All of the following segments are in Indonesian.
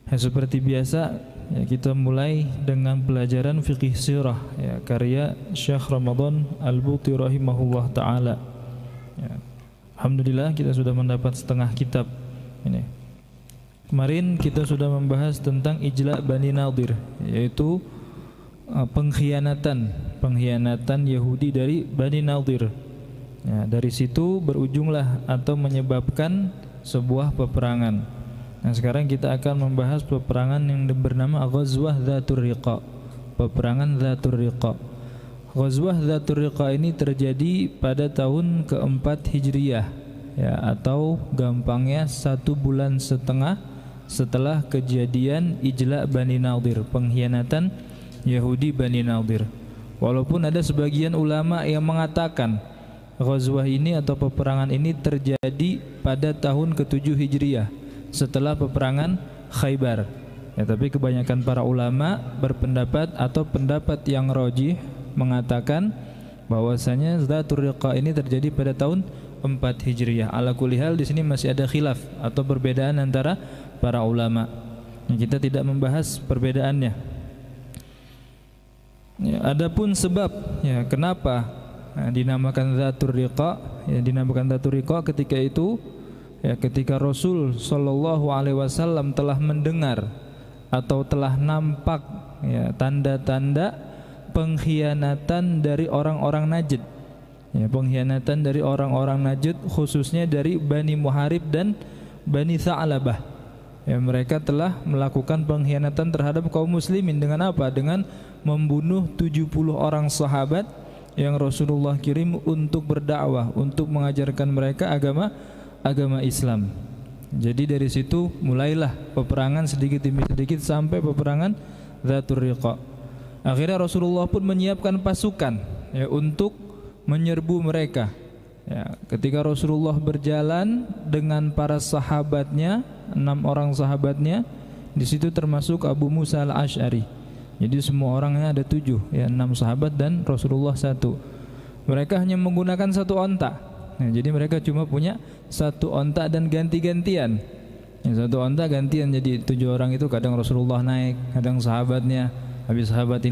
Seperti biasa ya, kita mulai dengan pelajaran fikih sirah ya, karya Syekh Ramadan Al-Buti rahimahullah taala. Ya. Alhamdulillah kita sudah mendapat setengah kitab ini. Kemarin kita sudah membahas tentang ijla' Bani Nadir, yaitu pengkhianatan Yahudi dari Bani Nadir. Ya, dari situ berujunglah atau menyebabkan sebuah peperangan. Nah, sekarang kita akan membahas peperangan yang bernama Ghazwah Dzatur Riqa. Peperangan Dzatur Riqa. Ghazwah Dzatur Riqa ini terjadi pada tahun keempat Hijriyah ya, atau gampangnya 1,5 bulan setelah kejadian Ijla' Bani Nadir, pengkhianatan Yahudi Bani Nadir. Walaupun ada sebagian ulama yang mengatakan Ghazwah ini atau peperangan ini terjadi pada tahun ke-7 Hijriyah setelah peperangan Khaybar ya, tapi kebanyakan para ulama berpendapat atau pendapat yang rajih mengatakan bahwasanya Dzatur Riqa ini terjadi pada tahun 4 Hijriyah. Ala kulli hal di sini masih ada khilaf atau perbedaan antara para ulama. Kita tidak membahas perbedaannya. Ya, adapun sebab ya kenapa dinamakan Dzatur Riqa, ya dinamakan Dzatur Riqa ketika itu ya, ketika Rasul Shallallahu Alaihi Wasallam telah mendengar atau telah nampak ya, tanda-tanda pengkhianatan dari orang-orang Najd, ya, pengkhianatan dari orang-orang Najd khususnya dari Bani Muharib dan Bani Tha'labah. Ya, mereka telah melakukan pengkhianatan terhadap kaum muslimin dengan apa? Dengan membunuh 70 orang sahabat yang Rasulullah kirim untuk berdakwah, untuk mengajarkan mereka agama Islam. Jadi dari situ mulailah peperangan sedikit demi sedikit sampai peperangan Dzatur Riqa. Akhirnya Rasulullah pun menyiapkan pasukan ya, untuk menyerbu mereka. Ya, ketika Rasulullah berjalan dengan para sahabatnya, 6 orang sahabatnya, di situ termasuk Abu Musa Al-Asy'ari. Jadi semua orangnya ada 7 ya, 6 sahabat dan Rasulullah 1. Mereka hanya menggunakan 1 onta. Nah, jadi mereka cuma punya 1 onta dan ganti-gantian. Ya, 1 onta gantian, jadi 7 orang itu kadang Rasulullah naik, kadang sahabatnya, habis sahabat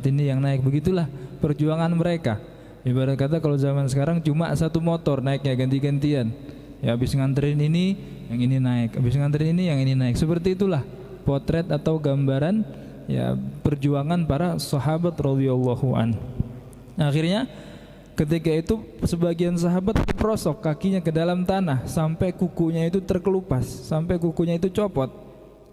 ini yang naik. Begitulah perjuangan mereka. Ibarat kata kalau zaman sekarang cuma 1 motor naiknya ganti-gantian. Ya, habis nganterin ini, yang ini naik. Habis nganterin ini, yang ini naik. Seperti itulah potret atau gambaran ya perjuangan para sahabat radhiyallahu an. Akhirnya ketika itu sebagian sahabat terperosok kakinya ke dalam tanah sampai kukunya itu terkelupas, sampai kukunya itu copot.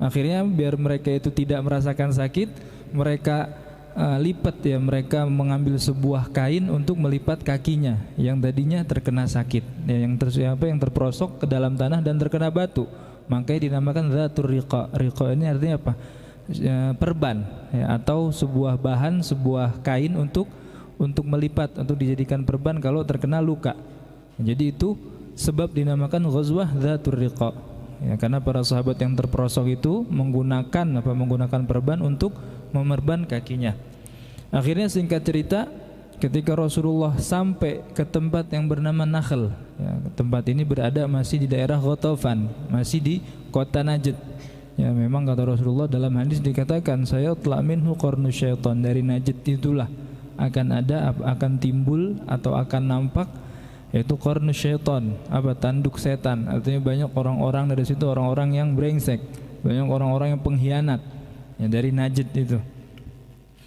Akhirnya biar mereka itu tidak merasakan sakit, mereka lipat ya, mereka mengambil sebuah kain untuk melipat kakinya yang tadinya terkena sakit ya, yang terperosok ke dalam tanah dan terkena batu. Makanya dinamakan Dzatur Riqa. Riqa ini artinya apa? Perban ya, atau sebuah bahan, sebuah kain untuk melipat, untuk dijadikan perban kalau terkena luka. Jadi itu sebab dinamakan Ghazwah Dzatur Riqa ya, karena para sahabat yang terperosok itu menggunakan perban untuk memerban kakinya. Akhirnya singkat cerita, ketika Rasulullah sampai ke tempat yang bernama Nakhl ya, tempat ini berada masih di daerah Ghatafan, masih di kota Najd. Ya, memang kata Rasulullah dalam hadis dikatakan, saya telah minhu qarnu syaitan, dari Najd itulah akan timbul atau akan nampak yaitu qarnu syaitan, tanduk setan. Artinya banyak orang-orang dari situ, orang-orang yang brengsek, banyak orang-orang yang pengkhianat ya, dari Najd itu.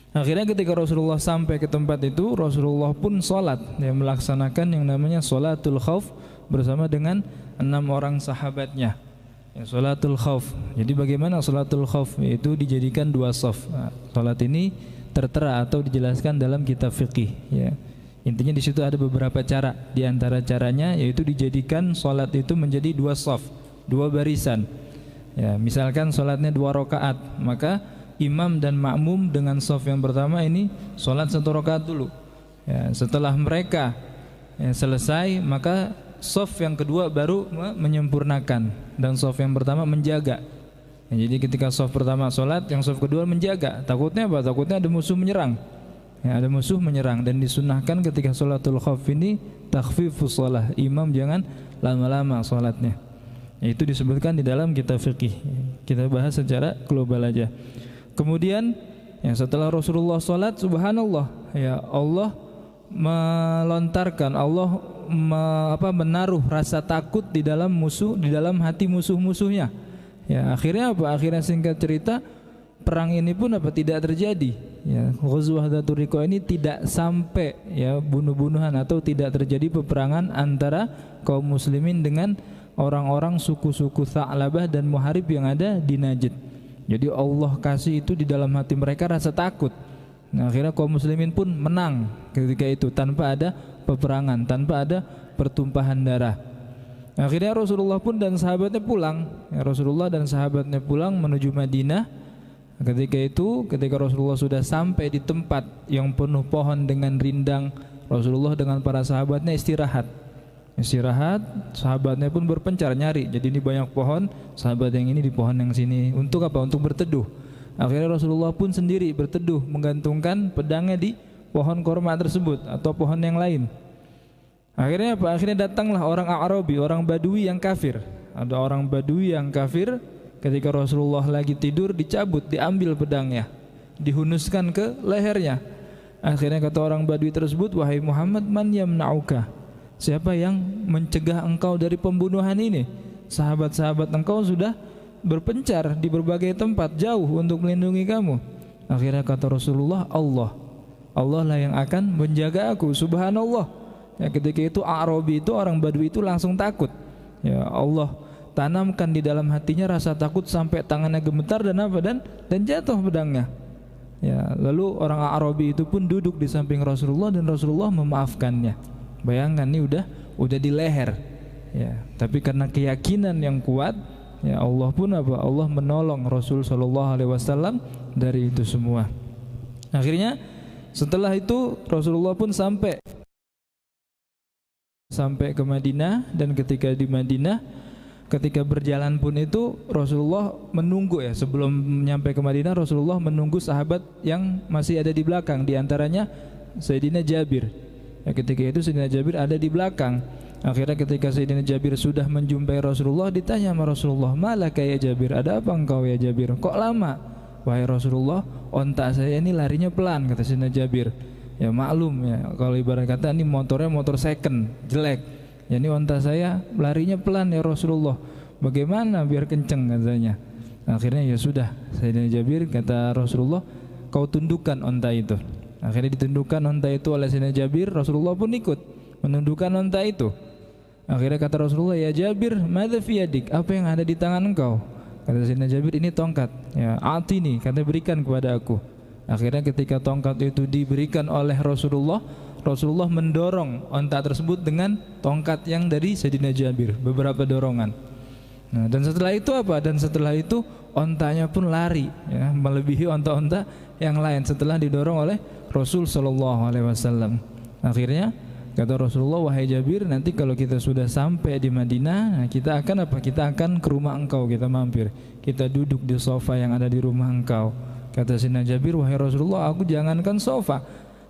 Akhirnya ketika Rasulullah sampai ke tempat itu, Rasulullah pun sholat ya, melaksanakan yang namanya sholatul khauf bersama dengan 6 orang sahabatnya ya, sholatul khauf. Jadi bagaimana sholatul khauf? Yaitu dijadikan 2 shaf. Nah, sholat ini tertera atau dijelaskan dalam kitab fikih ya. Intinya di situ ada beberapa cara. Di antara caranya yaitu dijadikan sholat itu menjadi 2 shaf, 2 barisan ya. Misalkan sholatnya 2 rakaat, maka imam dan makmum dengan shaf yang pertama ini sholat 1 rakaat dulu ya. Setelah mereka ya, selesai, maka shaf yang kedua baru menyempurnakan, dan shaf yang pertama menjaga ya. Jadi ketika shaf pertama sholat, yang shaf kedua menjaga. Takutnya apa? Takutnya ada musuh menyerang ya, ada musuh menyerang. Dan disunahkan ketika sholatul khauf ini takhfifus shalah, imam jangan lama-lama sholatnya Itu disebutkan di dalam kitab fikih. Kita bahas secara global aja. Kemudian ya, setelah Rasulullah sholat, subhanallah, ya Allah melontarkan, Allah menaruh rasa takut di dalam hati musuh-musuhnya. Ya, akhirnya apa? Akhirnya singkat cerita, perang ini pun tidak terjadi. Ya, Ghazwah Dzatur Riqa ini tidak sampai ya bunuh-bunuhan atau tidak terjadi peperangan antara kaum muslimin dengan orang-orang suku-suku Tha'labah dan Muharib yang ada di Najd. Jadi Allah kasih itu di dalam hati mereka rasa takut. Nah, akhirnya kaum muslimin pun menang ketika itu tanpa ada peperangan, tanpa ada pertumpahan darah. Akhirnya Rasulullah pun dan sahabatnya pulang. Ya, Rasulullah dan sahabatnya pulang menuju Madinah. Ketika Rasulullah sudah sampai di tempat yang penuh pohon dengan rindang, Rasulullah dengan para sahabatnya istirahat, sahabatnya pun berpencar nyari. Jadi ini banyak pohon, sahabat yang ini di pohon yang sini. Untuk apa? Untuk berteduh. Akhirnya Rasulullah pun sendiri berteduh, menggantungkan pedangnya di pohon korma tersebut atau pohon yang lain. Akhirnya apa? Akhirnya datanglah orang Arabi, orang Badui yang kafir. Ada orang Badui yang kafir, ketika Rasulullah lagi tidur dicabut, diambil pedangnya, dihunuskan ke lehernya. Akhirnya kata orang Badui tersebut, wahai Muhammad, man yamna'uka, siapa yang mencegah engkau dari pembunuhan ini? Sahabat-sahabat engkau sudah berpencar di berbagai tempat jauh untuk melindungi kamu. Akhirnya kata Rasulullah, Allah lah yang akan menjaga aku. Subhanallah. Ya, ketika itu Arabi itu, orang Badui itu langsung takut. Ya, Allah tanamkan di dalam hatinya rasa takut sampai tangannya gemetar dan jatuh pedangnya. Ya, lalu orang Arabi itu pun duduk di samping Rasulullah dan Rasulullah memaafkannya. Bayangkan ini udah di leher. Ya, tapi karena keyakinan yang kuat, ya Allah pun Allah menolong Rasul sallallahu alaihi wasallam dari itu semua. Akhirnya setelah itu Rasulullah pun sampai ke Madinah, dan ketika di Madinah, ketika berjalan pun itu Rasulullah menunggu, ya sebelum nyampe ke Madinah Rasulullah menunggu sahabat yang masih ada di belakang, di antaranya Sayyidina Jabir. Ya, ketika itu Sayyidina Jabir ada di belakang. Akhirnya ketika Sayyidina Jabir sudah menjumpai Rasulullah, ditanya sama Rasulullah, malaka ya Jabir, ada apa engkau ya Jabir, kok lama? Wahai Rasulullah, onta saya ini larinya pelan, kata Sayyidina Jabir. Ya maklum ya, kalau ibarat kata ini motornya motor second, jelek. Ya ini onta saya larinya pelan ya Rasulullah, bagaimana biar kenceng, katanya. Akhirnya ya sudah, Sayyidina Jabir kata Rasulullah, kau tundukkan onta itu. Akhirnya ditundukkan onta itu oleh Sayyidina Jabir. Rasulullah pun ikut menundukkan onta itu. Akhirnya kata Rasulullah, ya Jabir, madza fi yadik, apa yang ada di tangan engkau? Kata Sayyidina Jabir, ini tongkat. Ya, atini, kata berikan kepada aku. Akhirnya ketika tongkat itu diberikan oleh Rasulullah, Rasulullah mendorong onta tersebut dengan tongkat yang dari Sayyidina Jabir, beberapa dorongan. Nah, dan setelah itu apa? Dan setelah itu ontanya pun lari, ya, melebihi onta-onta yang lain setelah didorong oleh Rasul sallallahu alaihi wasallam. Akhirnya kata Rasulullah, wahai Jabir, nanti kalau kita sudah sampai di Madinah, nah kita akan apa? Kita akan ke rumah engkau, kita mampir, kita duduk di sofa yang ada di rumah engkau. Kata Sayyidina Jabir, wahai Rasulullah, aku jangankan sofa,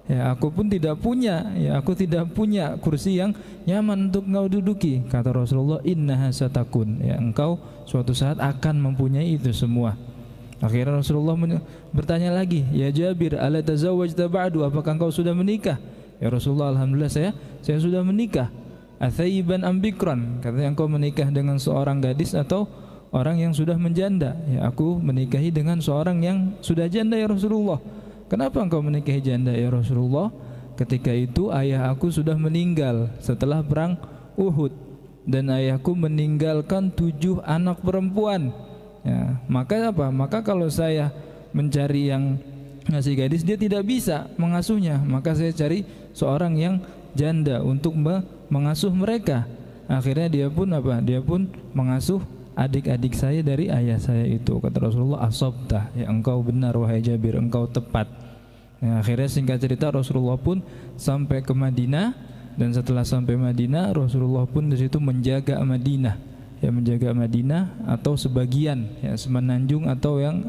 ya aku pun tidak punya, ya aku tidak punya kursi yang nyaman untuk engkau duduki. Kata Rasulullah, innaha satakun, ya engkau suatu saat akan mempunyai itu semua. Akhirnya Rasulullah bertanya lagi, ya Jabir, ala tazawwajta ba'du, apakah engkau sudah menikah? Ya Rasulullah, alhamdulillah saya sudah menikah. Athayyiban am bikran, katanya engkau menikah dengan seorang gadis atau orang yang sudah menjanda? Ya aku menikahi dengan seorang yang sudah janda ya Rasulullah. Kenapa engkau menikahi janda ya Rasulullah? Ketika itu ayah aku sudah meninggal setelah perang Uhud, dan ayahku meninggalkan 7 anak perempuan. Ya, maka apa? Maka kalau saya mencari yang ngasih gadis, dia tidak bisa mengasuhnya, maka saya cari seorang yang janda untuk mengasuh mereka. Akhirnya dia pun apa? Dia pun mengasuh adik-adik saya dari ayah saya itu. Kata Rasulullah, asabta, ya engkau benar wahai Jabir, engkau tepat. Ya, akhirnya singkat cerita Rasulullah pun sampai ke Madinah, dan setelah sampai Madinah Rasulullah pun di situ menjaga Madinah, ya menjaga Madinah atau sebagian ya semenanjung atau yang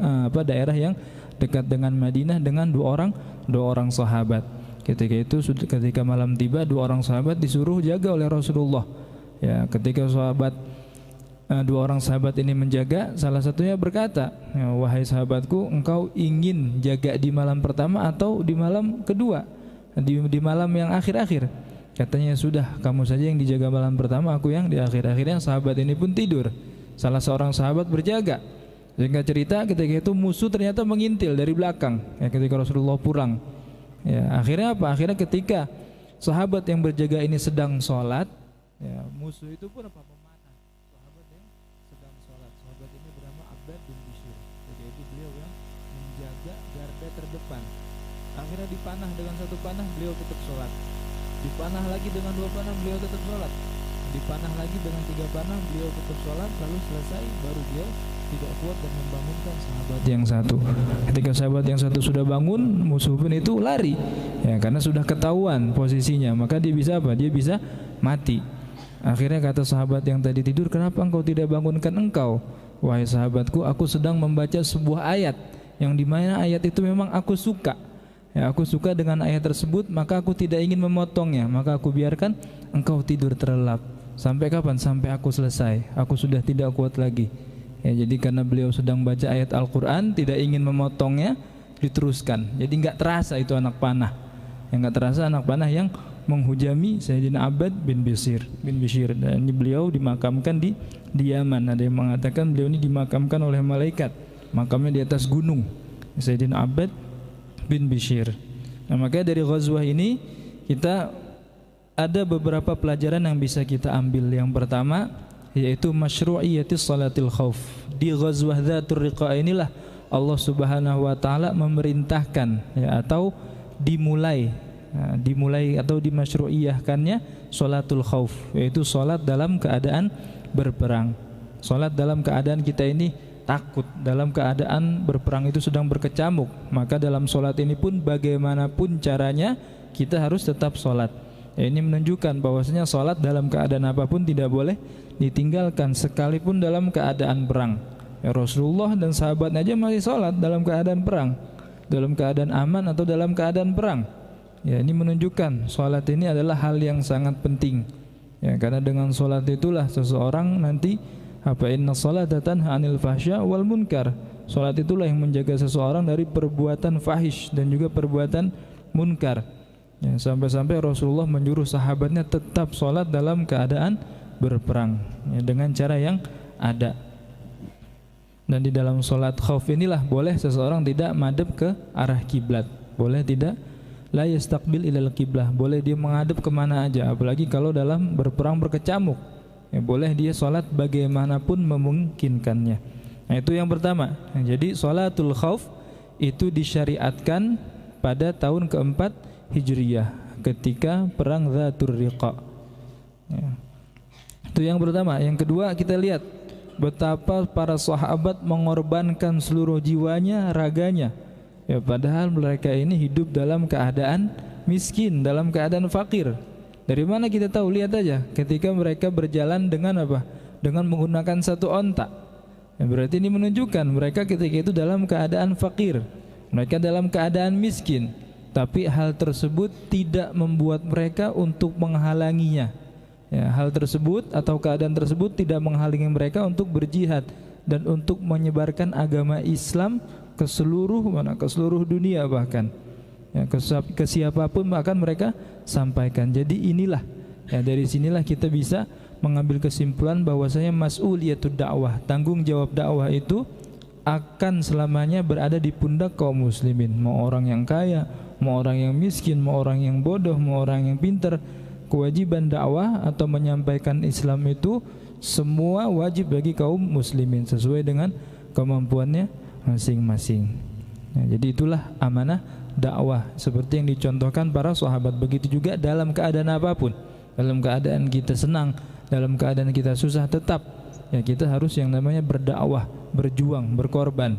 daerah yang dekat dengan Madinah dengan dua orang sahabat. Ketika malam tiba, 2 orang sahabat disuruh jaga oleh Rasulullah. Ya, ketika sahabat dua orang sahabat ini menjaga, salah satunya berkata, ya, wahai sahabatku, engkau ingin jaga di malam pertama atau di malam kedua, di malam yang akhir-akhir? Katanya, sudah, kamu saja yang dijaga malam pertama, aku yang di akhir. Akhirnya sahabat ini pun tidur, salah seorang sahabat berjaga. Sehingga cerita ketika itu musuh ternyata mengintil dari belakang, ya, ketika Rasulullah pulang. Ya, akhirnya apa? Akhirnya ketika sahabat yang berjaga ini sedang sholat, ya, musuh itu pun apa? Memanah sahabat yang sedang sholat. Sahabat ini bernama Abbad bin Bishr. Jadi itu beliau yang menjaga garda terdepan. Akhirnya dipanah dengan satu panah, beliau tetap sholat. Dipanah lagi dengan dua panah, beliau tetap sholat. Dipanah lagi dengan tiga panah, beliau tetap sholat. Lalu selesai, baru beliau tidak kuat dan membangunkan sahabat yang satu. Ketika sahabat yang satu sudah bangun, musuh pun itu lari, ya, karena sudah ketahuan posisinya, maka dia bisa apa? Dia bisa mati. Akhirnya kata sahabat yang tadi tidur, kenapa engkau tidak bangunkan engkau? Wahai sahabatku, aku sedang membaca sebuah ayat yang dimana ayat itu memang aku suka. Ya, aku suka dengan ayat tersebut, maka aku tidak ingin memotongnya, maka aku biarkan engkau tidur terlelap. Sampai kapan? Sampai aku selesai. Aku sudah tidak kuat lagi. Ya, jadi karena beliau sedang baca ayat Al-Quran, tidak ingin memotongnya, diteruskan. Jadi nggak terasa itu anak panah. Yang nggak terasa anak panah yang menghujami Sayyidina Abbad bin Bishr. Dan ini beliau dimakamkan di Yaman. Ada yang mengatakan beliau ini dimakamkan oleh malaikat, makamnya di atas gunung, Sayyidina Abbad bin Bishr. Nah, makanya dari ghazwah ini kita ada beberapa pelajaran yang bisa kita ambil. Yang pertama yaitu masyru'iyatis salatil khauf. Di ghazwah Dzatur Riqa inilah Allah Subhanahu wa taala memerintahkan, ya, atau dimulai atau dimasyru'iyahkannya salatul khauf, yaitu salat dalam keadaan berperang. Salat dalam keadaan kita ini takut, dalam keadaan berperang itu sedang berkecamuk, maka dalam salat ini pun bagaimanapun caranya kita harus tetap salat. Ya, ini menunjukkan bahwasanya salat dalam keadaan apapun tidak boleh ditinggalkan, sekalipun dalam keadaan perang. Ya, Rasulullah dan sahabatnya aja masih salat dalam keadaan perang, dalam keadaan aman atau dalam keadaan perang. Ya, ini menunjukkan salat ini adalah hal yang sangat penting. Ya, karena dengan salat itulah seseorang nanti inna salata tanha 'anil fahsya wal munkar. Salat itulah yang menjaga seseorang dari perbuatan fahish dan juga perbuatan munkar. Ya, sampai-sampai Rasulullah menyuruh sahabatnya tetap salat dalam keadaan berperang, ya, dengan cara yang ada. Dan di dalam salat khauf inilah boleh seseorang tidak madhab ke arah kiblat, boleh tidak, la yastaqbil ilal kiblah, boleh dia menghadap kemana aja, apalagi kalau dalam berperang berkecamuk, ya, boleh dia salat bagaimanapun memungkinkannya. Nah, itu yang pertama. Nah, jadi salatul khauf itu disyariatkan pada tahun keempat Hijriyah ketika perang Dzatur Riqa. Ya. Itu yang pertama. Yang kedua, kita lihat betapa para sahabat mengorbankan seluruh jiwanya, raganya. Ya, padahal mereka ini hidup dalam keadaan miskin, dalam keadaan fakir. Dari mana kita tahu? Lihat aja ketika mereka berjalan dengan apa? Dengan menggunakan satu onta. Ya, berarti ini menunjukkan mereka ketika itu dalam keadaan fakir, mereka dalam keadaan miskin. Tapi hal tersebut tidak membuat mereka untuk menghalanginya. Ya, hal tersebut atau keadaan tersebut tidak menghalangi mereka untuk berjihad dan untuk menyebarkan agama Islam ke seluruh dunia, bahkan, ya, ke siapapun bahkan mereka sampaikan. Jadi inilah, ya, dari sinilah kita bisa mengambil kesimpulan bahwasanya mas'uliyatud dakwah, tanggung jawab dakwah itu akan selamanya berada di pundak kaum muslimin. Mau orang yang kaya, mau orang yang miskin, mau orang yang bodoh, mau orang yang pintar, kewajiban dakwah atau menyampaikan Islam itu semua wajib bagi kaum muslimin sesuai dengan kemampuannya masing-masing. Ya, jadi itulah amanah dakwah seperti yang dicontohkan para sahabat. Begitu juga dalam keadaan apapun, dalam keadaan kita senang, dalam keadaan kita susah, tetap, ya, kita harus yang namanya berdakwah, berjuang, berkorban.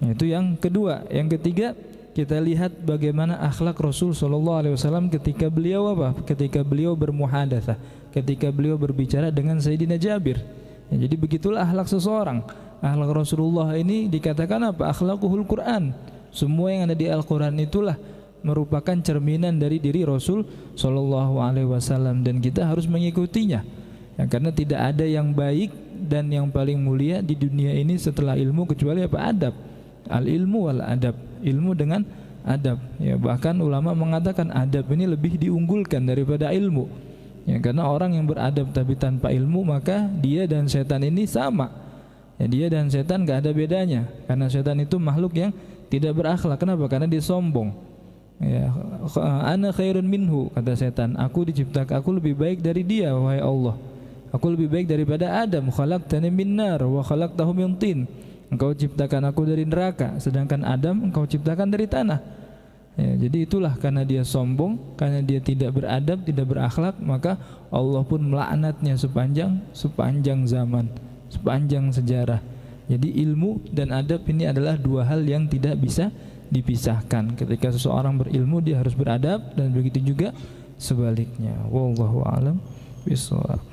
Ya, itu yang kedua. Yang ketiga, kita lihat bagaimana akhlak Rasul sallallahu alaihi wasallam ketika beliau ketika beliau bermuhadatsah, ketika beliau berbicara dengan Sayyidina Jabir. Ya, jadi begitulah akhlak seseorang. Akhlak Rasulullah ini dikatakan akhlaquhul Quran. Semua yang ada di Al-Quran itulah merupakan cerminan dari diri Rasul sallallahu alaihi wasallam dan kita harus mengikutinya. Ya, karena tidak ada yang baik dan yang paling mulia di dunia ini setelah ilmu kecuali apa? Adab. Al ilmu wal adab, ilmu dengan adab. Ya, bahkan ulama mengatakan adab ini lebih diunggulkan daripada ilmu. Ya, karena orang yang beradab tapi tanpa ilmu, maka dia dan setan ini sama. Ya, dia dan setan gak ada bedanya. Karena setan itu makhluk yang tidak berakhlak. Kenapa? Karena dia sombong. Ya, ana khairun minhu, kata setan. Aku diciptakan, aku lebih baik dari dia, wahai Allah. Aku lebih baik daripada Adam. Khalaqtani min nar wa khalaqtahu min tin. Engkau ciptakan aku dari neraka, sedangkan Adam engkau ciptakan dari tanah. Ya, jadi itulah karena dia sombong, karena dia tidak beradab, tidak berakhlak, maka Allah pun melaknatnya sepanjang zaman, sepanjang sejarah. Jadi ilmu dan adab ini adalah dua hal yang tidak bisa dipisahkan. Ketika seseorang berilmu, dia harus beradab, dan begitu juga sebaliknya. Wallahu a'lam bishawab.